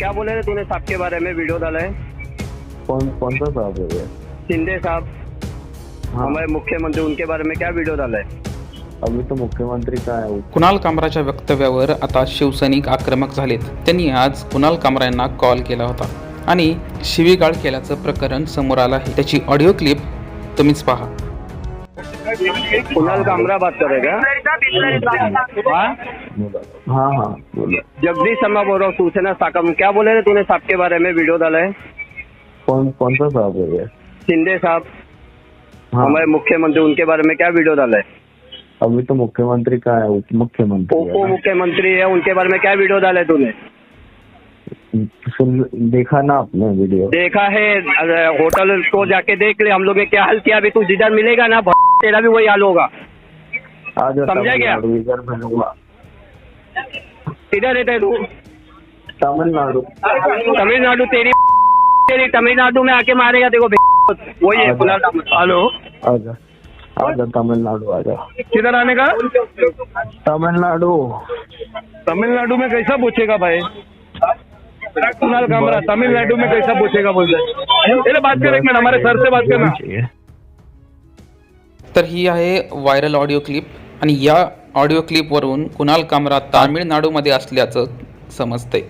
क्या बोले रे तूने साहब के बारे में वीडियो डाला है? कौन सा साहब है ये? शिंदे साहब हाँ, हमारे मुख्यमंत्री, उनके बारे में क्या वीडियो डाला है? अभी तो मुख्यमंत्री का है। कुणाल कामराच्या वक्तव्यावर आता शिवसैनिक आक्रमक झालेत। त्यांनी आज कुणाल कामरा यांना कॉल केला होता आणि शिवीगाळ केल्याचं प्रकरण समोर आलं आहे। त्याची ऑडिओ क्लिप तुम्हीच पहा। कुणाल कामरा बात करेगा? हाँ? हाँ हाँ बोलो। जगदीश शर्मा बोल रहा हूँ, सूचना शाखा में। क्या बोले रे तूने साहब के बारे में वीडियो डाला है? कौन सा साहब है ये? शिंदे साहब हाँ, हमारे मुख्यमंत्री, उनके बारे में क्या वीडियो डाला है? अभी तो मुख्यमंत्री का है, उप मुख्यमंत्री है उप ना? मुख्यमंत्री है, उनके बारे में क्या वीडियो डाला है तूने? देखा ना आपने वीडियो? देखा है, होटल को जाके देख ले, हम लोग ने क्या हाल किया। अभी तू जिधर मिलेगा ना तेरा भी वही हाल होगा। आज समझा क्या? इधर भेजूंगा। किधर रहता है तू? तमिलनाडु। तमिलनाडु? तेरी तमिलनाडु में आके मारेगा देखो। वही है कुणाल कामरा। हेलो, आजा आजा तमिलनाडु आजा। किधर आने का? तमिलनाडु। तमिलनाडु में कैसा पूछेगा भाई? कुणाल कामरा तमिलनाडु में कैसा पूछेगा बोल रहे? बात कर एक मिनट, हमारे सर से बात करना। तर ही आहे व्हायरल ऑडिओ क्लिप आणि या ऑडिओ क्लिपवरून कुणाल कामरा तामिळनाडूमध्ये असल्याचं समजतंय।